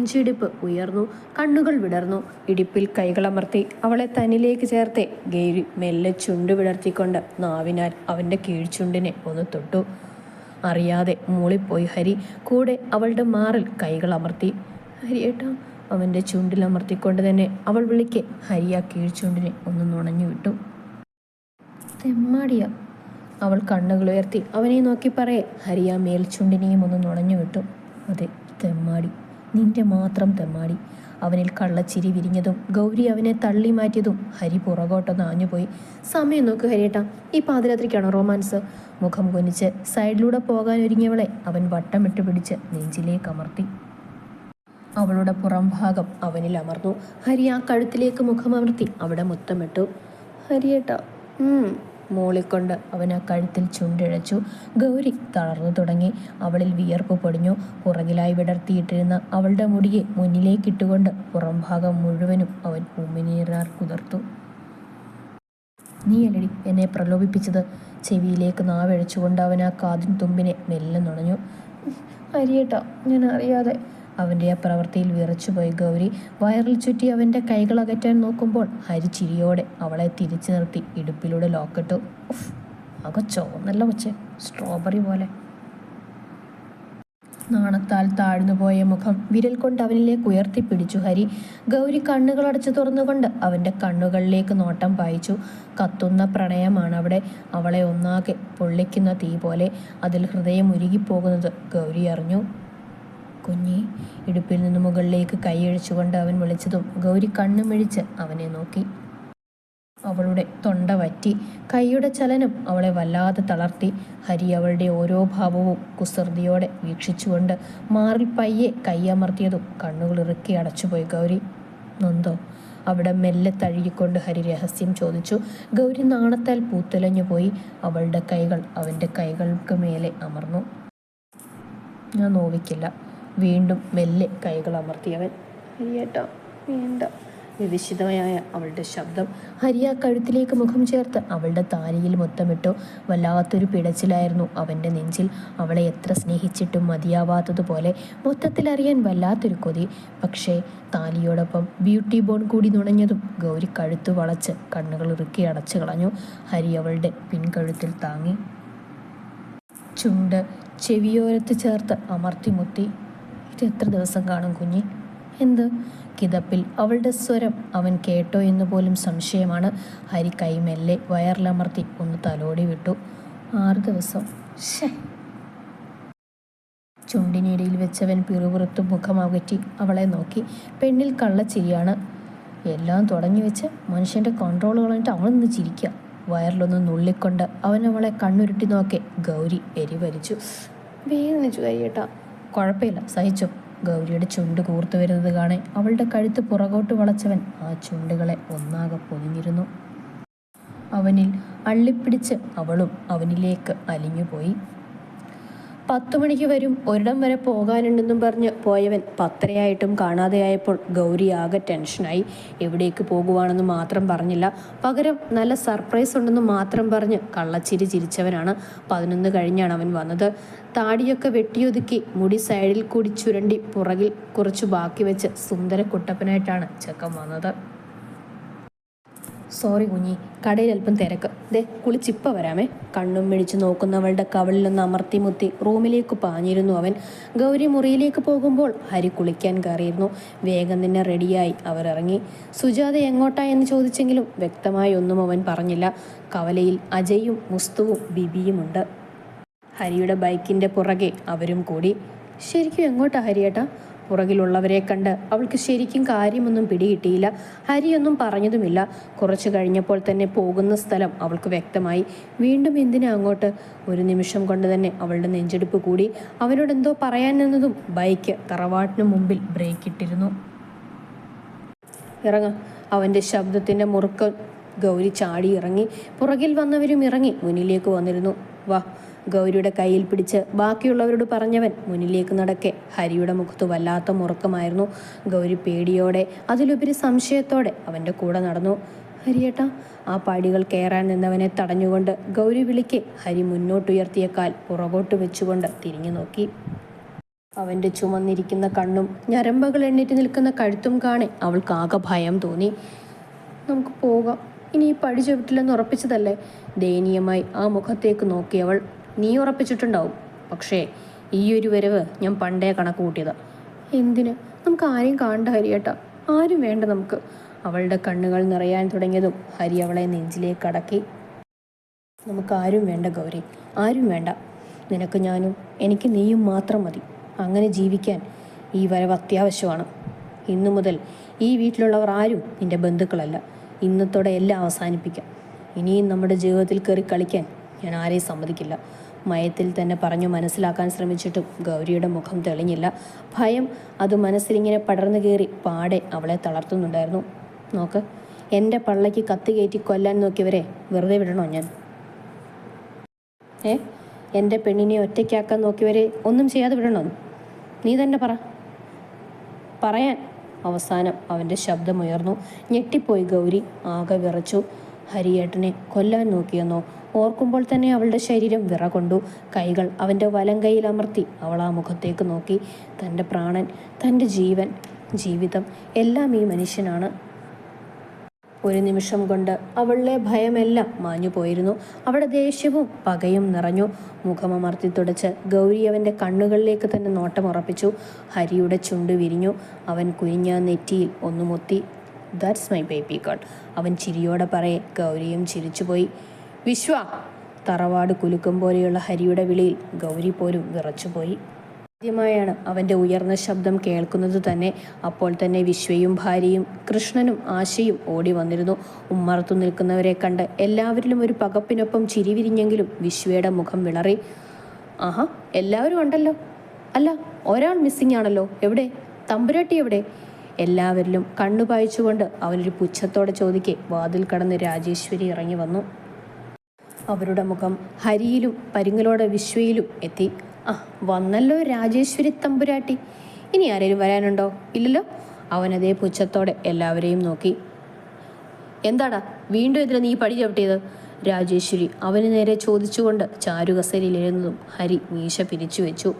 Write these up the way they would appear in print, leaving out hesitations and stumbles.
നെഞ്ചിടിപ്പ് ഉയർന്നു. കണ്ണുകൾ വിടർന്നു. ഇടുപ്പിൽ കൈകളമർത്തി അവളെ തന്നിലേക്ക് ചേർത്ത് ഗൗരി മെല്ലെ ചുണ്ടു വിടർത്തിക്കൊണ്ട് നാവിനാൽ അവൻ്റെ കീഴ്ചുണ്ടിനെ ഒന്ന് തൊട്ടു. അറിയാതെ മൂളിപ്പോയി ഹരി. കൂടെ അവളുടെ മാറിൽ കൈകളമർത്തി. ഹരിയേട്ടാ, അവൻ്റെ ചുണ്ടിലമർത്തിക്കൊണ്ട് തന്നെ അവൾ വിളിക്കെ ഹരി ആ കീഴ്ചുണ്ടിനെ ഒന്ന് നുണഞ്ഞു വിട്ടു. തെമ്മാടിയ. അവൾ കണ്ണുകൾ ഉയർത്തി അവനെ നോക്കി പറയെ ഹരി ആ മേൽചുണ്ടിനെയും ഒന്ന് നുണഞ്ഞു വിട്ടു. അതെ, തെമ്മാടി, നിന്റെ മാത്രം തെമ്മാടി. അവനിൽ കള്ളച്ചിരി വിരിഞ്ഞതും ഗൗരി അവനെ തള്ളി മാറ്റിയതും ഹരി പുറകോട്ടൊന്ന് ആഞ്ഞുപോയി. സമയം നോക്ക് ഹരിയേട്ടാ, ഈ പാതിരാത്രിക്കാണോ റൊമാൻസ്? മുഖം കുനിച്ച് സൈഡിലൂടെ പോകാൻ ഒരുങ്ങിയവളെ അവൻ വട്ടമിട്ട് പിടിച്ച് നെഞ്ചിലേക്ക് അമർത്തി. അവളുടെ പുറം ഭാഗം അവനിൽ അമർന്നു. ഹരി ആ കഴുത്തിലേക്ക് മുഖമമർത്തി അവിടെ മുത്തമിട്ടു. ഹരിയേട്ടാ മോളിക്കൊണ്ട് അവൻ ആ കഴുത്തിൽ ചുണ്ടിഴച്ചു. ഗൗരി തളർന്നു തുടങ്ങി. അവളിൽ വിയർപ്പ് പൊടിഞ്ഞു. പുറകിലായി വിടർത്തിയിട്ടിരുന്ന അവളുടെ മുടിയെ മുന്നിലേക്കിട്ടുകൊണ്ട് പുറം ഭാഗം മുഴുവനും അവൻ ഉമിനീരാർ കുതിർത്തു. നീയല്ലടി എന്നെ പ്രലോഭിപ്പിച്ചത്. ചെവിയിലേക്ക് നാവഴിച്ചുകൊണ്ട് അവൻ ആ കാതിൻ തുമ്പിനെ മെല്ലെ നുണഞ്ഞു. ഹരിയേട്ടാ, ഞാൻ അറിയാതെ. അവൻ്റെ ആ പ്രവൃത്തിയിൽ വിറച്ചുപോയി ഗൗരി. വയറിൽ ചുറ്റി അവൻ്റെ കൈകൾ അകറ്റാൻ നോക്കുമ്പോൾ ഹരി ചിരിയോടെ അവളെ തിരിച്ചു നിർത്തി ഇടുപ്പിലൂടെ ലോക്കിട്ടു. അകച്ചോ നല്ല കൊച്ചെ, സ്ട്രോബെറി പോലെ. നാണത്താൽ താഴ്ന്നുപോയ മുഖം വിരൽ കൊണ്ട് അവനിലേക്ക് ഉയർത്തിപ്പിടിച്ചു ഹരി. ഗൗരി കണ്ണുകൾ അടച്ചു തുറന്നുകൊണ്ട് അവൻ്റെ കണ്ണുകളിലേക്ക് നോട്ടം പായിച്ചു. കത്തുന്ന പ്രണയമാണ് അവിടെ. അവളെ ഒന്നാകെ പൊള്ളിക്കുന്ന തീ പോലെ. അതിൽ ഹൃദയം ഉരുകിപ്പോകുന്നത് ഗൗരി അറിഞ്ഞു. കുഞ്ഞി. ഇടുപ്പിൽ നിന്ന് മുകളിലേക്ക് കൈയഴിച്ചുകൊണ്ട് അവൻ വിളിച്ചതും ഗൗരി കണ്ണുമിഴിച്ച് അവനെ നോക്കി. അവളുടെ തൊണ്ട വറ്റി. കൈയുടെ ചലനം അവളെ വല്ലാതെ തളർത്തി. ഹരി അവളുടെ ഓരോ ഭാവവും കുസൃതിയോടെ വീക്ഷിച്ചുകൊണ്ട് മാറിൽ പയ്യെ കൈയമർത്തിയതും കണ്ണുകൾ ഇറുക്കി അടച്ചുപോയി ഗൗരി. നൊന്തോ? അവിടെ മെല്ലെ തഴുകിക്കൊണ്ട് ഹരി രഹസ്യം ചോദിച്ചു. ഗൗരി നാണത്താൽ പൂത്തുലഞ്ഞു പോയി. അവളുടെ കൈകൾ അവൻ്റെ കൈകൾക്ക് മേലെ അമർന്നു. ഞാൻ നോവിക്കില്ല. വീണ്ടും മെല്ലെ കൈകൾ അമർത്തിയവൻ. ഹരിയേട്ടാ വേണ്ട. വിവിശിതമായ അവളുടെ ശബ്ദം. ഹരിയ കഴുത്തിലേക്ക് മുഖം ചേർത്ത് അവളുടെ താലിയിൽ മുത്തമിട്ടു. വല്ലാത്തൊരു പിടച്ചിലായിരുന്നു അവൻ്റെ നെഞ്ചിൽ. അവളെ എത്ര സ്നേഹിച്ചിട്ടും മതിയാവാത്തതുപോലെ. മൊത്തത്തിലറിയാൻ വല്ലാത്തൊരു കൊതി. പക്ഷേ താലിയോടൊപ്പം ബ്യൂട്ടി ബോൺ കൂടി നുണഞ്ഞതും ഗൗരി കഴുത്തു വളച്ച് കണ്ണുകൾ ഇറുക്കി അടച്ചു കളഞ്ഞു. ഹരി അവളുടെ പിൻകഴുത്തിൽ താങ്ങി. ചുണ്ട് ചെവിയോരത്ത് ചേർത്ത് അമർത്തി മുത്തി. ഇത് എത്ര ദിവസം കാണും കുഞ്ഞി? എന്ത്? കിതപ്പിൽ അവളുടെ സ്വരം അവൻ കേട്ടോ എന്ന് പോലും സംശയമാണ്. ഹരി കൈ മെല്ലെ വയറിലമർത്തി ഒന്ന് തലോടി വിട്ടു. 6 ദിവസം. ചുണ്ടിനിടയിൽ വെച്ചവൻ പിറുപിറുത്തു മുഖം അകറ്റി അവളെ നോക്കി. പെണ്ണിൽ കള്ളച്ചിരിയാണ്. എല്ലാം തുടങ്ങി വെച്ച് മനുഷ്യൻ്റെ കൺട്രോൾ കളഞ്ഞിട്ട് അവളൊന്ന് ചിരിക്കുക. വയറിലൊന്ന് നുള്ളിക്കൊണ്ട് അവൻ അവളെ കണ്ണുരുട്ടി നോക്കെ ഗൗരി എരിവരിച്ചു. വേദനിച്ചു ഹരിയേട്ടാ. കുഴപ്പമില്ല, സഹിച്ചു. ഗൗരിയുടെ ചുണ്ട് കൂർത്തു വരുന്നത് കാണെ അവളുടെ കഴുത്ത് പുറകോട്ട് വളച്ചവൻ ആ ചുണ്ടുകളെ ഒന്നാകെ പൊതിഞ്ഞിരുന്നു. അവനിൽ അള്ളിപ്പിടിച്ച് അവളും അവനിലേക്ക് അലിഞ്ഞുപോയി. 10 മണിക്ക് വരും, ഒരിടം വരെ പോകാനുണ്ടെന്നും പറഞ്ഞ് പോയവൻ 10:30 കാണാതെയായപ്പോൾ ഗൗരി ആകെ ടെൻഷനായി. എവിടേക്ക് പോകുവാണെന്ന് മാത്രം പറഞ്ഞില്ല. പകരം നല്ല സർപ്രൈസ് ഉണ്ടെന്ന് മാത്രം പറഞ്ഞ് കള്ളച്ചിരി ചിരിച്ചവനാണ്. 11 കഴിഞ്ഞാണ് അവൻ വന്നത്. താടിയൊക്കെ വെട്ടിയൊതുക്കി മുടി സൈഡിൽ കൂടി ചുരണ്ടി പുറകിൽ കുറച്ചു ബാക്കി വെച്ച് സുന്ദര കുട്ടപ്പനായിട്ടാണ് ചെക്കൻ വന്നത്. സോറി കുഞ്ഞി, കടയിൽ അല്പം തിരക്ക്. ദേ കുളിച്ചിപ്പ വരാമേ. കണ്ണും മിഴിച്ച് നോക്കുന്നവളുടെ കവളിലൊന്ന് അമർത്തി മുത്തി റൂമിലേക്ക് പാഞ്ഞിരുന്നു അവൻ. ഗൗരി മുറിയിലേക്ക് പോകുമ്പോൾ ഹരി കുളിക്കാൻ കയറിയിരുന്നു. വേഗം തന്നെ റെഡിയായി അവരിറങ്ങി. സുജാത എങ്ങോട്ടാ എന്ന് ചോദിച്ചെങ്കിലും വ്യക്തമായി ഒന്നും അവൻ പറഞ്ഞില്ല. കവലയിൽ അജയും മുസ്തുവും ബിബിയുമുണ്ട്. ഹരിയുടെ ബൈക്കിൻ്റെ പുറകെ അവരും കൂടി. ശരിക്കും എങ്ങോട്ടാ ഹരിയേട്ടാ? പുറകിലുള്ളവരെ കണ്ട് അവൾക്ക് ശരിക്കും കാര്യമൊന്നും പിടികിട്ടിയില്ല. ഹരിയൊന്നും പറഞ്ഞതുമില്ല. കുറച്ചു കഴിഞ്ഞപ്പോൾ തന്നെ പോകുന്ന സ്ഥലം അവൾക്ക് വ്യക്തമായി. വീണ്ടും എന്തിനാ അങ്ങോട്ട്? ഒരു നിമിഷം കൊണ്ട് തന്നെ അവളുടെ നെഞ്ചെടുപ്പ് കൂടി. അവനോട് എന്തോ പറയാൻ നിന്നതും ബൈക്ക് തറവാട്ടിന് മുമ്പിൽ ബ്രേക്ക് ഇട്ടിരുന്നു. ഇറങ്ങ. അവൻ്റെ ശബ്ദത്തിൻ്റെ മുറുക്കം ഗൗരി ചാടി ഇറങ്ങി. പുറകിൽ വന്നവരും ഇറങ്ങി മുന്നിലേക്ക് വന്നിരുന്നു. വാ. ഗൗരിയുടെ കയ്യിൽ പിടിച്ച് ബാക്കിയുള്ളവരോട് പറഞ്ഞവൻ മുന്നിലേക്ക് നടക്കെ ഹരിയുടെ മുഖത്ത് വല്ലാത്ത മുറുക്കമായിരുന്നു. ഗൗരി പേടിയോടെ അതിലുപരി സംശയത്തോടെ അവൻ്റെ കൂടെ നടന്നു. ഹരിയേട്ടാ. ആ പടികൾ കയറാൻ നിന്നവനെ തടഞ്ഞുകൊണ്ട് ഗൗരി വിളിക്കെ ഹരി മുന്നോട്ടുയർത്തിയ കാൽ പുറകോട്ട് വെച്ചുകൊണ്ട് തിരിഞ്ഞു നോക്കി. അവൻ്റെ ചുമന്നിരിക്കുന്ന കണ്ണും ഞരമ്പകൾ എണ്ണീറ്റ് നിൽക്കുന്ന കഴുത്തും കാണെ അവൾക്കാകെ ഭയം തോന്നി. നമുക്ക് പോകാം, ഇനി ഈ പടി ചവിട്ടില്ലെന്ന് ഉറപ്പിച്ചതല്ലേ? ദയനീയമായി ആ മുഖത്തേക്ക് നോക്കിയവൾ. നീ ഉറപ്പിച്ചിട്ടുണ്ടാവും, പക്ഷേ ഈ ഒരു വരവ് ഞാൻ പണ്ടേ കണക്ക് കൂട്ടിയതാ. എന്തിന്? നമുക്ക് ആരെയും കാണണ്ട ഹരിയേട്ടാ, ആരും വേണ്ട നമുക്ക്. അവളുടെ കണ്ണുകൾ നിറയാൻ തുടങ്ങിയതും ഹരി അവളെ നെഞ്ചിലേക്ക് അടക്കി. നമുക്കാരും വേണ്ട ഗൗരി, ആരും വേണ്ട. നിനക്ക് ഞാനും എനിക്ക് നീയും മാത്രം മതി. അങ്ങനെ ജീവിക്കാൻ ഈ വരവ് അത്യാവശ്യമാണ്. ഇന്നു മുതൽ ഈ വീട്ടിലുള്ളവർ ആരും നിന്റെ ബന്ധുക്കളല്ല. ഇന്നത്തോടെ എല്ലാം അവസാനിപ്പിക്കാം. ഇനിയും നമ്മുടെ ജീവിതത്തിൽ കയറി കളിക്കാൻ ഞാൻ ആരെയും സമ്മതിക്കില്ല. മയത്തിൽ തന്നെ പറഞ്ഞു മനസ്സിലാക്കാൻ ശ്രമിച്ചിട്ടും ഗൗരിയുടെ മുഖം തെളിഞ്ഞില്ല. ഭയം അത് മനസ്സിലിങ്ങനെ പടർന്നു കയറി പാടെ അവളെ തളർത്തുന്നുണ്ടായിരുന്നു. നോക്ക്, എൻ്റെ പള്ളയ്ക്ക് കത്തി കയറ്റി കൊല്ലാൻ നോക്കിയവരെ വെറുതെ വിടണോ ഞാൻ? എൻ്റെ പെണ്ണിനെ ഒറ്റയ്ക്കാക്കാൻ നോക്കിയവരെ ഒന്നും ചെയ്യാതെ വിടണോ? നീ തന്നെ പറയാൻ. അവസാനം അവൻ്റെ ശബ്ദമുയർന്നു. ഞെട്ടിപ്പോയി ഗൗരി, ആകെ വിറച്ചു. ഹരിയേട്ടനെ കൊല്ലാൻ നോക്കിയെന്നോ? ഓർക്കുമ്പോൾ തന്നെ അവളുടെ ശരീരം വിറകൊണ്ടു. കൈകൾ അവൻ്റെ വലം കൈയിൽ അമർത്തി അവൾ ആ മുഖത്തേക്ക് നോക്കി. തൻ്റെ പ്രാണൻ, തൻ്റെ ജീവൻ, ജീവിതം എല്ലാം ഈ മനുഷ്യനാണ്. ഒരു നിമിഷം കൊണ്ട് അവളിലെ ഭയമെല്ലാം മാഞ്ഞു പോയിരുന്നു. അവിടെ ദേഷ്യവും പകയും നിറഞ്ഞു. മുഖമമർത്തി തുടച്ച് ഗൗരി അവൻ്റെ കണ്ണുകളിലേക്ക് തന്നെ നോട്ടമുറപ്പിച്ചു. ഹരിയുടെ ചുണ്ട് വിരിഞ്ഞു. അവൻ കുനിഞ്ഞ നെറ്റിയിൽ ഒന്ന് മുത്തി. ദാറ്റ്സ് മൈ ബേബി ഗേൾ, അവൻ ചിരിയോടെ പറയെ ഗൗരിയും ചിരിച്ചുപോയി. വിശ്വ! തറവാട് കുലുക്കം പോലെയുള്ള ഹരിയുടെ വിളിയിൽ ഗൗരി പോലും വിറച്ചുപോയി. ആദ്യമായാണ് അവൻ്റെ ഉയർന്ന ശബ്ദം കേൾക്കുന്നത് തന്നെ. അപ്പോൾ തന്നെ വിശ്വയും ഭാര്യയും കൃഷ്ണനും ആശയും ഓടി വന്നിരുന്നു. ഉമ്മറത്തു നിൽക്കുന്നവരെ കണ്ട് എല്ലാവരിലും ഒരു പകപ്പിനൊപ്പം ചിരി വിരിഞ്ഞെങ്കിലും വിശ്വയുടെ മുഖം വിളറി. ആഹാ, എല്ലാവരും ഉണ്ടല്ലോ. അല്ല, ഒരാൾ മിസ്സിംഗ് ആണല്ലോ. എവിടെ? തമ്പുരാട്ടി എവിടെ? എല്ലാവരിലും കണ്ണു പായിച്ചുകൊണ്ട് അവനൊരു പുച്ഛത്തോടെ ചോദിക്കെ വാതിൽ കടന്ന് രാജേശ്വരി ഇറങ്ങി വന്നു. അവരുടെ മുഖം ഹരിയിലും പരിങ്ങലോടെ വിശ്വയിലും എത്തി. വന്നല്ലോ രാജേശ്വരി തമ്പുരാട്ടി. ഇനി ആരെങ്കിലും വരാനുണ്ടോ? ഇല്ലല്ലോ. അവനതേ പുച്ഛത്തോടെ എല്ലാവരെയും നോക്കി. എന്താടാ വീണ്ടും ഇതിൽ നീ പടി ചവിട്ടിയത്? രാജേശ്വരി അവന് നേരെ ചോദിച്ചുകൊണ്ട് ചാരുകസേരയിലിരുന്നതും ഹരി മീശ പിരിച്ചു വെച്ചു.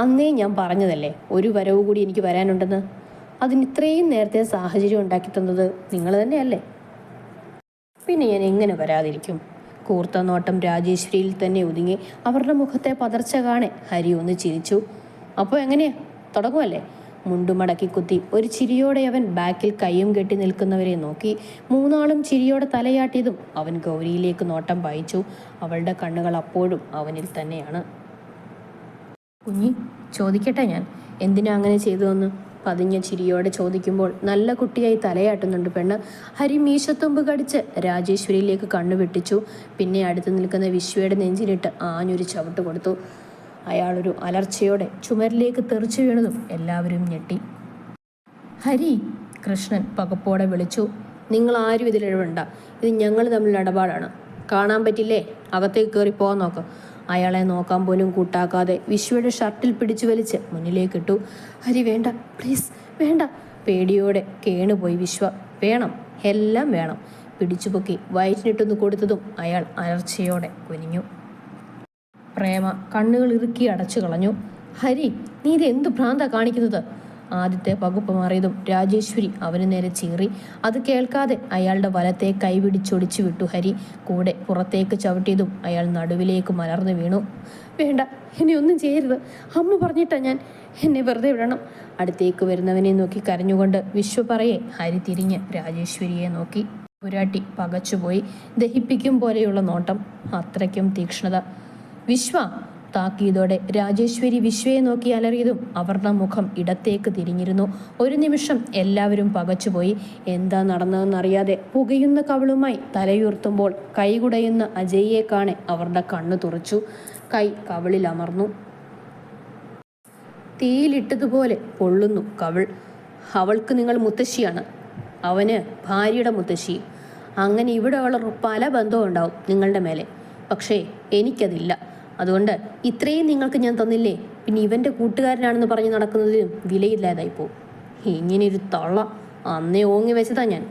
അന്നേ ഞാൻ പറഞ്ഞതല്ലേ ഒരു വരവ് കൂടി എനിക്ക് വരാനുണ്ടെന്ന്. അതിന് ഇത്രയും നേരത്തെ സാഹചര്യം ഉണ്ടാക്കി തന്നത് നിങ്ങൾ തന്നെയല്ലേ? പിന്നെ ഞാൻ എങ്ങനെ വരാതിരിക്കും? കൂർത്ത നോട്ടം രാജേശ്വരിയിൽ തന്നെ ഒതുങ്ങി. അവരുടെ മുഖത്തെ പതർച്ച കാണെ ഹരി ഒന്ന് ചിരിച്ചു. അപ്പോൾ എങ്ങനെയാ, തുടങ്ങുമല്ലേ? മുണ്ടുമടക്കി കുത്തി ഒരു ചിരിയോടെ അവൻ ബാക്കിൽ കയ്യും കെട്ടി നിൽക്കുന്നവരെ നോക്കി. മൂന്നാളും ചിരിയോടെ തലയാട്ടിയതും അവൻ ഗൗരിയിലേക്ക് നോട്ടം പായിച്ചു. അവളുടെ കണ്ണുകൾ അപ്പോഴും അവനിൽ തന്നെയാണ്. കുഞ്ഞി, ചോദിക്കട്ടെ ഞാൻ എന്തിനാ അങ്ങനെ ചെയ്തതെന്ന്? പതിഞ്ഞ ചിരിയോടെ ചോദിക്കുമ്പോൾ നല്ല കുട്ടിയായി തലയാട്ടുന്നുണ്ട് പെണ്ണ്. ഹരി മീശത്തുമ്പ് കടിച്ച് രാജേശ്വരിയിലേക്ക് കണ്ണു വെട്ടിച്ചു. പിന്നെ അടുത്ത് നിൽക്കുന്ന വിശ്വയുടെ നെഞ്ചിലിട്ട് ആഞ്ഞൊരു ചവിട്ട് കൊടുത്തു. അയാളൊരു അലർച്ചയോടെ ചുമരിലേക്ക് തെറിച്ചു വീണതും എല്ലാവരും ഞെട്ടി. ഹരി! കൃഷ്ണൻ പകപ്പോടെ വിളിച്ചു. നിങ്ങൾ ആരും ഇതിലിടപെടണ്ട, ഇത് ഞങ്ങൾ തമ്മിലുള്ള ഇടപാടാണ്. കാണാൻ പറ്റില്ലേ? അകത്തേക്ക് കയറി പോകാൻ നോക്ക്. അയാളെ നോക്കാൻ പോലും കൂട്ടാക്കാതെ വിശ്വയുടെ ഷർട്ടിൽ പിടിച്ചു വലിച്ച് മുന്നിലേക്കിട്ടു. ഹരി, വേണ്ട, പ്ലീസ് വേണ്ട. പേടിയോടെ കേണുപോയി വിശ്വ. വേണം, എല്ലാം വേണം. പിടിച്ചുപൊക്കി വയറ്റിനിട്ടൊന്ന് കൊടുത്തതും അയാൾ അലർച്ചയോടെ കുനിഞ്ഞു. പ്രേമ കണ്ണുകൾ ഇറുക്കി അടച്ചു കളഞ്ഞു. ഹരി, നീ ഇത് എന്ത് ഭ്രാന്താ കാണിക്കുന്നത്? ആദ്യത്തെ പകുപ്പ് മാറിയതും രാജേശ്വരി അവന് നേരെ ചീറി. അത് കേൾക്കാതെ അയാളുടെ വലത്തെ കൈപിടിച്ചൊടിച്ചു വിട്ടു ഹരി. കൂടെ പുറത്തേക്ക് ചവിട്ടിയതും അയാൾ നടുവിലേക്ക് മലർന്നു വീണു. വേണ്ട, എന്നെ ഒന്നും ചെയ്യരുത്. അമ്മ പറഞ്ഞിട്ടാ ഞാൻ. എന്നെ വെറുതെ വിടണം. അടുത്തേക്ക് വരുന്നവനെ നോക്കി കരഞ്ഞുകൊണ്ട് വിശ്വ പറയെ ഹരി തിരിഞ്ഞ് രാജേശ്വരിയെ നോക്കി. പുരാട്ടി പകച്ചുപോയി. ദഹിപ്പിക്കും പോലെയുള്ള നോട്ടം, അത്രയ്ക്കും തീക്ഷ്ണത. വിശ്വ! താക്കീതോടെ രാജേശ്വരി വിശ്വയെ നോക്കി അലറിയതും അവരുടെ മുഖം ഇടത്തേക്ക് തിരിഞ്ഞിരുന്നു. ഒരു നിമിഷം എല്ലാവരും പകച്ചുപോയി. എന്താ നടന്നതെന്നറിയാതെ പുകയുന്ന കവിളുമായി തലയുയർത്തുമ്പോൾ കൈകുടയുന്ന അജയ്യെ കാണെ അവരുടെ കണ്ണു തുറച്ചു. കൈ കവിളിൽ അമർന്നു. തീയിലിട്ടതുപോലെ പൊള്ളുന്നു കവിൾ. അവൾക്ക് നിങ്ങൾ മുത്തശ്ശിയാണ്, അവന് ഭാര്യയുടെ മുത്തശ്ശി. അങ്ങനെ ഇവിടെ ഉള്ള പല ബന്ധവും ഉണ്ടാവും നിങ്ങളുടെ മേലെ. പക്ഷേ എനിക്കതില്ല. അതുകൊണ്ട് ഇത്രയും നിങ്ങൾക്ക് ഞാൻ തന്നില്ലേ, പിന്നെ ഇവൻ്റെ കൂട്ടുകാരനാണെന്ന് പറഞ്ഞ് നടക്കുന്നതിലും വിലയില്ലാതായിപ്പോ. ഇങ്ങനെയൊരു തള്ള അന്നേ ഓങ്ങി വെച്ചതാ ഞാൻ.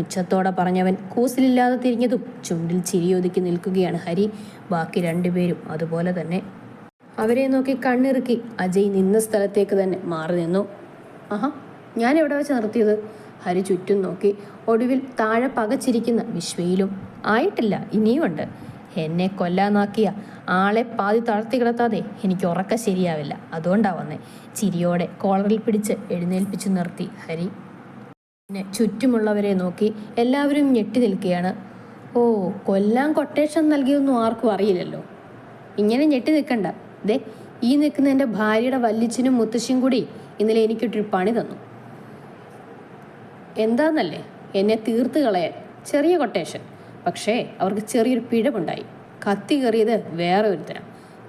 ഉച്ചത്തോടെ പറഞ്ഞവൻ കൂസിലില്ലാതെ തിരിഞ്ഞതും ചുണ്ടിൽ ചിരിയൊതുക്കി നിൽക്കുകയാണ് ഹരി. ബാക്കി രണ്ടുപേരും അതുപോലെ തന്നെ. അവരെ നോക്കി കണ്ണിറുക്കി അജയ് നിന്ന സ്ഥലത്തേക്ക് തന്നെ മാറി നിന്നു. ആഹാ, ഞാൻ എവിടെ വെച്ച് നിർത്തിയത്? ഹരി ചുറ്റും നോക്കി. ഒടുവിൽ താഴെ പകച്ചിരിക്കുന്ന വിശ്വയിലും. ആയിട്ടില്ല, ഇനിയുമുണ്ട്. എന്നെ കൊല്ലാനാക്കിയ ആളെ പാതി താഴ്ത്തി കിടത്താതെ എനിക്ക് ഉറക്കം ശരിയാവില്ല. അതുകൊണ്ടാ വന്നേ. ചിരിയോടെ കോളറിൽ പിടിച്ച് എഴുന്നേൽപ്പിച്ചു നിർത്തി ഹരി. പിന്നെ ചുറ്റുമുള്ളവരെ നോക്കി. എല്ലാവരും ഞെട്ടി നിൽക്കുകയാണ്. ഓ, കൊല്ലാൻ കൊട്ടേഷൻ നൽകിയൊന്നും ആർക്കും അറിയില്ലല്ലോ. ഇങ്ങനെ ഞെട്ടി നിൽക്കണ്ട. ദേ, ഈ നിൽക്കുന്ന എൻ്റെ ഭാര്യയുടെ വല്ലിച്ചനും മുത്തശ്ശിയും കൂടി ഇന്നലെ എനിക്കിട്ടൊരു പണി തന്നു. എന്താന്നല്ലേ, എന്നെ തീർത്ത് കളയാൻ. ചെറിയ കൊട്ടേഷൻ. പക്ഷേ അവർക്ക് ചെറിയൊരു പിഴവുണ്ടായി. കത്തി കയറിയത് വേറെ ഒരുത്തരം.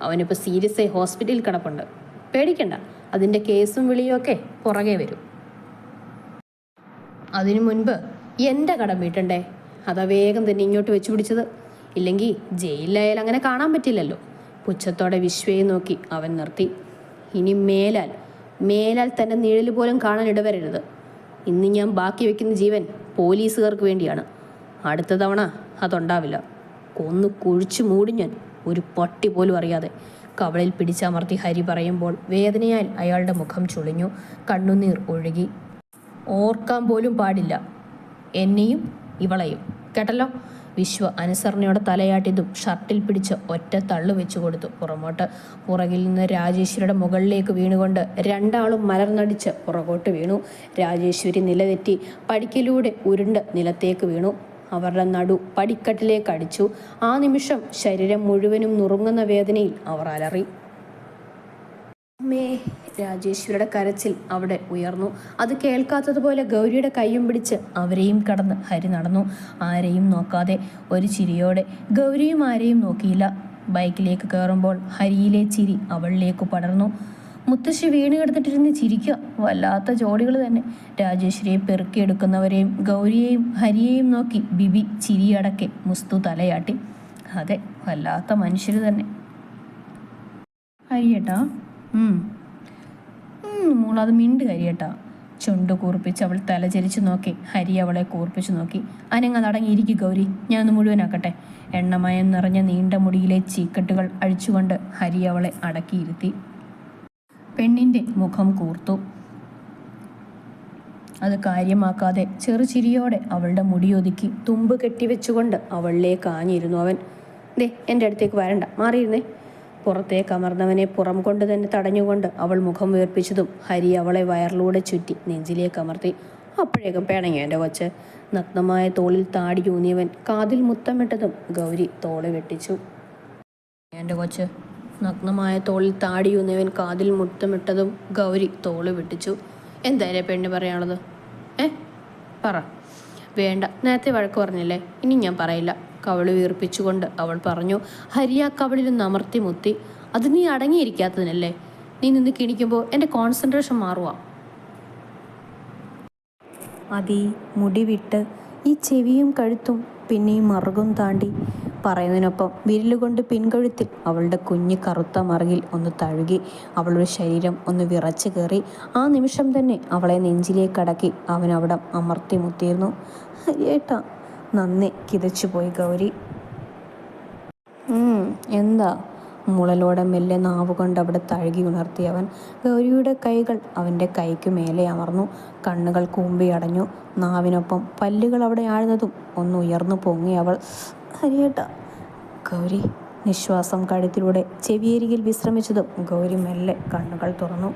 അവനിപ്പോൾ സീരിയസ് ആയി ഹോസ്പിറ്റലിൽ കിടപ്പുണ്ട്. പേടിക്കണ്ട, അതിൻ്റെ കേസും വിളിയും ഒക്കെ പുറകെ വരും. അതിനു മുൻപ് എൻ്റെ കടം വീട്ടണ്ടേ? അതാ വേഗം തന്നെ ഇങ്ങോട്ട് വെച്ചു പിടിച്ചത്. ഇല്ലെങ്കിൽ ജയിലിലായാൽ അങ്ങനെ കാണാൻ പറ്റില്ലല്ലോ. പുച്ഛത്തോടെ വിശ്വയെ നോക്കി അവൻ നിർത്തി. ഇനി മേലാൽ തൻ്റെ നിഴൽ പോലും കാണാൻ ഇടവരരുത്. ഇന്ന് ഞാൻ ബാക്കി വെക്കുന്ന ജീവൻ പോലീസുകാർക്ക് വേണ്ടിയാണ്. അടുത്ത തവണ അതുണ്ടാവില്ല. കൊന്നു കുഴിച്ചു മൂടി ഞാൻ, ഒരു പട്ടി പോലും അറിയാതെ. കവളിൽ പിടിച്ചമർത്തി ഹരി പറയുമ്പോൾ വേദനയാൽ അയാളുടെ മുഖം ചുളിഞ്ഞു. കണ്ണുനീർ ഒഴുകി. ഓർക്കാൻ പോലും പാടില്ല എന്നെയും ഇവളെയും, കേട്ടല്ലോ? വിശ്വ അനുസരണയോടെ തലയാട്ടിയതും ഷർട്ടിൽ പിടിച്ച് ഒറ്റ തള്ളു വെച്ചു കൊടുത്തു പുറമോട്ട്. പുറകിൽ നിന്ന് രാജേശ്വരിയുടെ മുകളിലേക്ക് വീണുകൊണ്ട് രണ്ടാളും മലർന്നടിച്ച് പുറകോട്ട് വീണു. രാജേശ്വരി നിലതെറ്റി പടിക്കലൂടെ ഉരുണ്ട് നിലത്തേക്ക് വീണു. അവരുടെ നടു പടിക്കട്ടിലേക്ക് അടിച്ചു. ആ നിമിഷം ശരീരം മുഴുവനും നുറുങ്ങുന്ന വേദനയിൽ അവർ അലറി. രാജേശ്വരിയുടെ കരച്ചിൽ അവിടെ ഉയർന്നു. അത് കേൾക്കാത്തതുപോലെ ഗൗരിയുടെ കൈയും പിടിച്ച് അവരെയും കടന്ന് ഹരി നടന്നു. ആരെയും നോക്കാതെ, ഒരു ചിരിയോടെ. ഗൗരിയും ആരെയും നോക്കിയില്ല. ബൈക്കിലേക്ക് കയറുമ്പോൾ ഹരിയിലെ ചിരി അവളിലേക്ക് പടർന്നു. മുത്തശ്ശി വീണ് കിടന്നിട്ടിരുന്ന് ചിരിക്കുക. വല്ലാത്ത ജോഡികൾ തന്നെ. രാജേശ്വരിയെ പെറുക്കിയെടുക്കുന്നവരെയും ഗൗരിയെയും ഹരിയെയും നോക്കി ബിബി ചിരിയടക്കെ മുസ്തു തലയാട്ടി. അതെ, വല്ലാത്ത മനുഷ്യർ തന്നെ. ഹരിയേട്ടാ, മോളത് മിണ്ട് ഹരിയേട്ടാ. ചുണ്ട് കൂർപ്പിച്ച് അവൾ തലചരിച്ചു നോക്കി. ഹരി അവളെ കൂർപ്പിച്ചു നോക്കി. അനങ്ങടങ്ങിയിരിക്കും ഗൗരി, ഞാനൊന്ന് മുഴുവനാക്കട്ടെ. എണ്ണമയം നിറഞ്ഞ നീണ്ട മുടിയിലെ ചീക്കെട്ടുകൾ അഴിച്ചുകൊണ്ട് ഹരി അവളെ അടക്കിയിരുത്തി. പെണ്ണിൻ്റെ മുഖം കൂർത്തു. അത് കാര്യമാക്കാതെ ചെറുചിരിയോടെ അവളുടെ മുടിയൊതുക്കി തുമ്പ് കെട്ടിവെച്ചുകൊണ്ട് അവളിലേക്ക് ആഞ്ഞിരുന്നു അവൻ. ദേ, എൻ്റെ അടുത്തേക്ക് വരണ്ട, മാറിയിരുന്നേ. പുറത്തേക്ക് അമർന്നവനെ പുറം കൊണ്ട് തന്നെ തടഞ്ഞുകൊണ്ട് അവൾ മുഖം വീർപ്പിച്ചതും ഹരി അവളെ വയറിലൂടെ ചുറ്റി നെഞ്ചിലേക്ക് അമർത്തി. അപ്പോഴേക്കും പിണങ്ങി എൻ്റെ കൊച്ച്. നഗ്നമായ തോളിൽ താടി ഊന്നിയവൻ കാതിൽ മുത്തമിട്ടതും ഗൗരി തോള് വെട്ടിച്ചു. എൻ്റെ കൊച്ച്. നഗ്നമായ തോളിൽ താടിയൂന്നിയവൻ കാതിൽ മുത്തമിട്ടതും ഗൗരി തോള് വെട്ടിച്ചു. എന്തായാലും പെണ്ണ് പറയാനുള്ളത്? പറ. വേണ്ട, നേരത്തെ വഴക്ക് പറഞ്ഞില്ലേ, ഇനി ഞാൻ പറയില്ല. കവള് വീർപ്പിച്ചുകൊണ്ട് അവൾ പറഞ്ഞു. ഹരി ആ കവളിലൊന്ന് അമർത്തി മുത്തി. അത് നീ അടങ്ങിയിരിക്കാത്തതിനല്ലേ? നീ നിന്ന് കിണിക്കുമ്പോൾ എൻ്റെ കോൺസെൻട്രേഷൻ മാറുക. അതീ മുടി വിട്ട് ഈ ചെവിയും കഴുത്തും പിന്നെയും മറുകും താണ്ടി പറയുന്നതിനൊപ്പം വിരലുകൊണ്ട് പിൻകഴുത്തിൽ അവളുടെ കുഞ്ഞ് കറുത്ത മറുകിൽ ഒന്ന് തഴുകി. അവളുടെ ശരീരം ഒന്ന് വിറച്ചു കയറി. ആ നിമിഷം തന്നെ അവളെ നെഞ്ചിലേക്കടക്കി അവൻ അവിടെ അമർത്തി മുത്തിയിരുന്നു. ഹരിയേട്ടാ, നന്നെ കിതച്ചുപോയി ഗൗരി. എന്താ? മുളലോടെ മെല്ലെ നാവുകൊണ്ട് അവിടെ തഴുകി ഉണർത്തിയവൻ. ഗൗരിയുടെ കൈകൾ അവൻ്റെ കൈക്ക് മേലെ അമർന്നു. കണ്ണുകൾ കൂമ്പി അടഞ്ഞു. നാവിനൊപ്പം പല്ലുകൾ അവിടെ ആഴ്ന്നതും ഒന്ന് ഉയർന്നു പൊങ്ങി അവൾ. ഹരിയേട്ടാ. ഗൗരി. നിശ്വാസം കഴുത്തിലൂടെ ചെവിയരികിൽ വിശ്രമിച്ചതും ഗൗരി മെല്ലെ കണ്ണുകൾ തുറന്നു.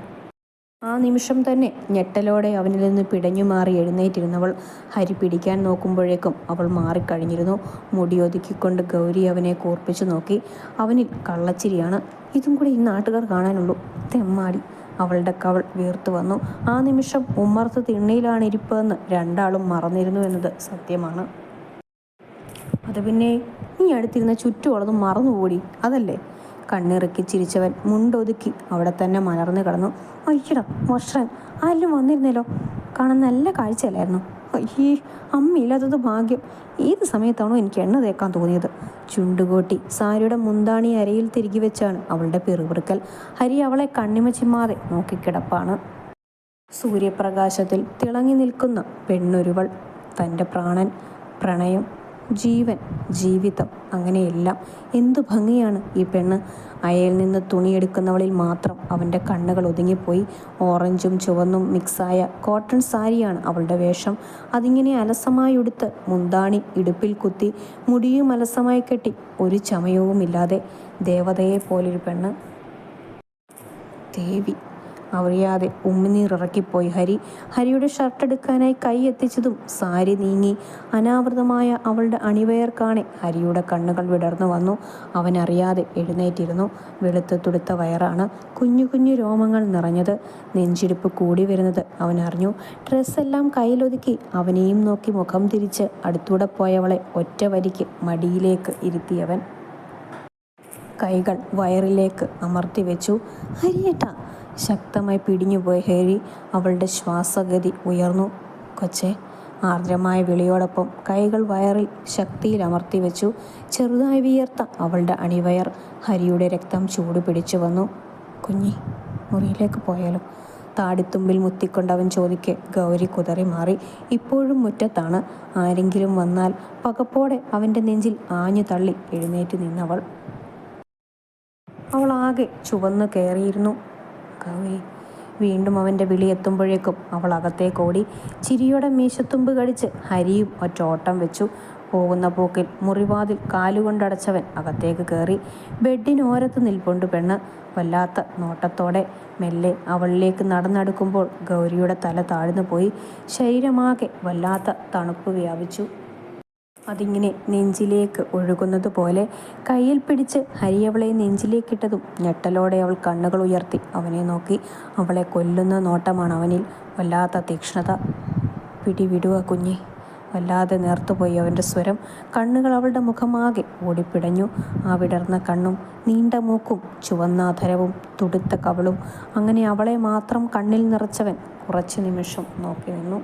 ആ നിമിഷം തന്നെ ഞെട്ടലോടെ അവനിൽ നിന്ന് പിടഞ്ഞു മാറി എഴുന്നേറ്റിരുന്നവൾ. ഹരി പിടിക്കാൻ നോക്കുമ്പോഴേക്കും അവൾ മാറിക്കഴിഞ്ഞിരുന്നു. മുടിയൊതുക്കിക്കൊണ്ട് ഗൗരി അവനെ കൂർപ്പിച്ചു നോക്കി. അവനിൽ കള്ളച്ചിരിയാണ്. ഇതും കൂടി ഈ നാട്ടുകാർ കാണാനുള്ളൂ, തെമ്മാടി. അവളുടെ കവൾ വീർത്തു വന്നു. ആ നിമിഷം ഉമ്മർത്ത് തിണ്ണയിലാണ് ഇരിപ്പതെന്ന് രണ്ടാളും മറന്നിരുന്നു എന്നത് സത്യമാണ്. അത് പിന്നെ നീ അടുത്തിരുന്ന ചുറ്റുമുള്ളതും മറന്നുകൂടി, അതല്ലേ? കണ്ണിറുക്കി ചിരിച്ചവൻ മുണ്ടൊതുക്കി അവിടെ തന്നെ മലർന്നു കിടന്നു. അയ്യടാ മോശൻ, ആരെങ്കിലും വന്നിരുന്നല്ലോ. കാണാൻ നല്ല കാഴ്ചയല്ലായിരുന്നു. അയ്യേ, അമ്മയില്ലാത്തത് ഭാഗ്യം. ഏത് സമയത്താണോ എനിക്ക് എണ്ണ തേക്കാൻ തോന്നിയത്. ചുണ്ടുകൂട്ടി സാരിയുടെ മുന്താണി അരയിൽ തിരികെ വെച്ചാണ് അവളുടെ പിറുപിറുക്കൽ. ഹരി അവളെ കണ്ണിമ ചിമ്മാതെ നോക്കിക്കിടപ്പാണ്. സൂര്യപ്രകാശത്തിൽ തിളങ്ങി നിൽക്കുന്ന പെണ്ണൊരുവൾ. തൻ്റെ പ്രാണൻ, പ്രണയം, ജീവൻ, ജീവിതം, അങ്ങനെയെല്ലാം. എന്തു ഭംഗിയാണ് ഈ പെണ്ണ്! അയയിൽ നിന്ന് തുണിയെടുക്കുന്നവളിൽ മാത്രം അവൻ്റെ കണ്ണുകൾ ഒതുങ്ങിപ്പോയി. ഓറഞ്ചും ചുവന്നും മിക്സായ കോട്ടൺ സാരിയാണ് അവളുടെ വേഷം. അതിങ്ങനെ അലസമായി ഉടുത്ത്, മുന്താണി ഇടുപ്പിൽ കുത്തി, മുടിയും അലസമായി കെട്ടി, ഒരു ചമയവുമില്ലാതെ. ദേവതയെ പോലൊരു പെണ്ണ്. ദേവി! അറിയാതെ ഉമിനീറിറക്കിപ്പോയി ഹരിയുടെ ഷർട്ട് എടുക്കാനായി കൈ എത്തിച്ചതും സാരി നീങ്ങി. അനാവൃതമായ അവളുടെ അണിവയർ കാണെ ഹരിയുടെ കണ്ണുകൾ വിടർന്നു വന്നു. അവനറിയാതെ എഴുന്നേറ്റിരുന്നു. വെളുത്ത് തുടുത്ത വയറാണ്, കുഞ്ഞു കുഞ്ഞു രോമങ്ങൾ നിറഞ്ഞത്. നെഞ്ചിടിപ്പ് കൂടി വരുന്നത് അവനറിഞ്ഞു. ഡ്രസ്സെല്ലാം കയ്യിലൊതുക്കി അവനെയും നോക്കി മുഖം തിരിച്ച് അടുത്തൂടെ പോയവളെ ഒറ്റ വരിക്ക് മടിയിലേക്ക് ഇരുത്തിയവൻ. കൈകൾ വയറിലേക്ക് അമർത്തി വെച്ചു. ഹരിയേട്ടാ! ശക്തമായി പിടിഞ്ഞുപോയ ഹരി. അവളുടെ ശ്വാസഗതി ഉയർന്നു. കൊച്ചേ! ആർദ്രമായ വിളിയോടൊപ്പം കൈകൾ വയറിൽ ശക്തിയിൽ അമർത്തി വെച്ചു. ചെറുതായി വിയർത്ത അവളുടെ അണിവയർ. ഹരിയുടെ രക്തം ചൂട് പിടിച്ചു വന്നു. കുഞ്ഞി, മുറിയിലേക്ക് പോയാലോ? താടിത്തുമ്പിൽ മുത്തിക്കൊണ്ടവൻ ചോദിക്കെ ഗൗരി കുതറി മാറി. ഇപ്പോഴും മുറ്റത്താണ്. ആരെങ്കിലും വന്നാൽ പകപ്പോടെ അവൻ്റെ നെഞ്ചിൽ ആഞ്ഞു തള്ളി എഴുന്നേറ്റ് നിന്നവൾ. അവൾ ആകെ ചുവന്നു കയറിയിരുന്നു. ഗൗരി! വീണ്ടും അവൻ്റെ വിളി എത്തുമ്പോഴേക്കും അവൾ അകത്തേക്കോടി. ചിരിയോടെ മീശത്തുമ്പ് കടിച്ച് ഹരിയും ഒറ്റ ഓട്ടം വെച്ചു. പോകുന്ന പോക്കിൽ മുറിവാതിൽ കാലുകൊണ്ടടച്ചവൻ അകത്തേക്ക് കയറി. ബെഡിനോരത്ത് നിൽപ്പുണ്ട് പെണ്ണ്, വല്ലാത്ത നോട്ടത്തോടെ. മെല്ലെ അവളിലേക്ക് നടന്നടുക്കുമ്പോൾ ഗൗരിയുടെ തല താഴ്ന്നു പോയി. ശരീരമാകെ വല്ലാത്ത തണുപ്പ് വ്യാപിച്ചു. അതിങ്ങനെ നെഞ്ചിലേക്ക് ഒഴുകുന്നത് പോലെ. കയ്യിൽ പിടിച്ച് ഹരി അവളെ നെഞ്ചിലേക്കിട്ടതും ഞെട്ടലോടെ അവൾ കണ്ണുകൾ ഉയർത്തി അവനെ നോക്കി. അവളെ കൊല്ലുന്ന നോട്ടമാണ് അവനിൽ. വല്ലാത്ത തീക്ഷ്ണത. പിടിവിടുക കുഞ്ഞെ! വല്ലാതെ നേർത്തുപോയി അവൻ്റെ സ്വരം. കണ്ണുകൾ അവളുടെ മുഖമാകെ ഓടിപ്പിടഞ്ഞു. ആ വിടർന്ന കണ്ണും നീണ്ട മൂക്കും ചുവന്ന അധരവും തുടുത്ത കവിളും. അങ്ങനെ അവളെ മാത്രം കണ്ണിൽ നിറച്ചവൻ കുറച്ചു നിമിഷം നോക്കി നിന്നു.